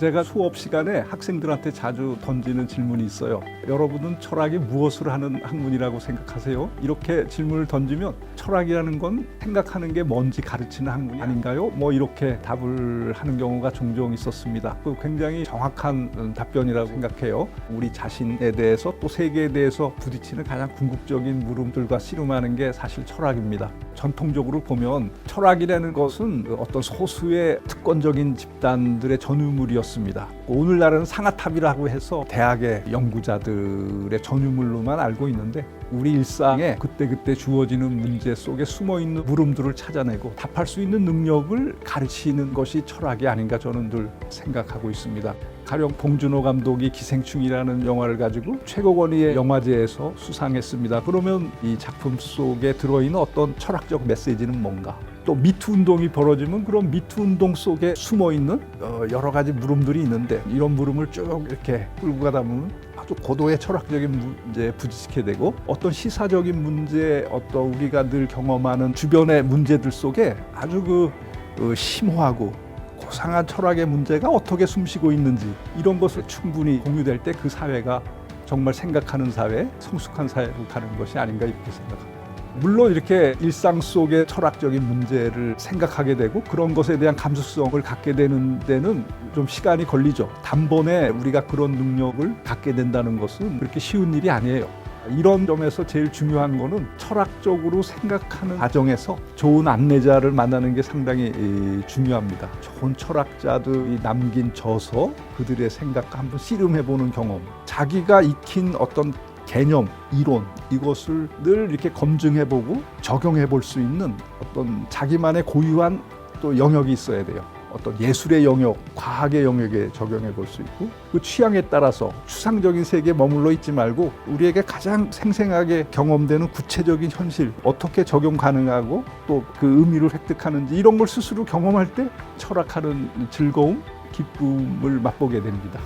제가 수업 시간에 학생들한테 자주 던지는 질문이 있어요. 여러분은 철학이 무엇을 하는 학문이라고 생각하세요? 이렇게 질문을 던지면 철학이라는 건 생각하는 게 뭔지 가르치는 학문이 아닌가요? 뭐 이렇게 답을 하는 경우가 종종 있었습니다. 그 굉장히 정확한 답변이라고 생각해요. 우리 자신에 대해서 또 세계에 대해서 부딪히는 가장 궁극적인 물음들과 씨름하는 게 사실 철학입니다. 전통적으로 보면 철학이라는 것은 어떤 소수의 특권적인 집단들의 전유물이었습니다. 오늘날은 상아탑이라고 해서 대학의 연구자들의 전유물로만 알고 있는데 우리 일상에 그때그때 주어지는 문제 속에 숨어있는 물음들을 찾아내고 답할 수 있는 능력을 가르치는 것이 철학이 아닌가 저는 늘 생각하고 있습니다. 가령 봉준호 감독이 기생충이라는 영화를 가지고 최고권위의 영화제에서 수상했습니다. 그러면 이 작품 속에 들어있는 어떤 철학적 메시지는 뭔가? 또 미투 운동이 벌어지면 그럼 미투 운동 속에 숨어있는 여러 가지 물음들이 있는데 이런 물음을 쭉 이렇게 끌고 가다 보면 아주 고도의 철학적인 문제에 부딪히게 되고 어떤 시사적인 문제, 어떤 우리가 늘 경험하는 주변의 문제들 속에 아주 심오하고 고상한 철학의 문제가 어떻게 숨쉬고 있는지 이런 것을 충분히 공유될 때 그 사회가 정말 생각하는 사회, 성숙한 사회로 가는 것이 아닌가 이렇게 생각합니다. 물론 이렇게 일상 속의 철학적인 문제를 생각하게 되고 그런 것에 대한 감수성을 갖게 되는 데는 좀 시간이 걸리죠. 단번에 우리가 그런 능력을 갖게 된다는 것은 그렇게 쉬운 일이 아니에요. 이런 점에서 제일 중요한 거는 철학적으로 생각하는 과정에서 좋은 안내자를 만나는 게 상당히 중요합니다. 좋은 철학자들이 남긴 저서, 그들의 생각과 한번 씨름해보는 경험, 자기가 익힌 어떤 개념, 이론 이것을 늘 이렇게 검증해보고 적용해볼 수 있는 어떤 자기만의 고유한 또 영역이 있어야 돼요. 어떤 예술의 영역, 과학의 영역에 적용해 볼 수 있고 그 취향에 따라서 추상적인 세계에 머물러 있지 말고 우리에게 가장 생생하게 경험되는 구체적인 현실 어떻게 적용 가능하고 또 그 의미를 획득하는지 이런 걸 스스로 경험할 때 철학하는 즐거움, 기쁨을 맛보게 됩니다.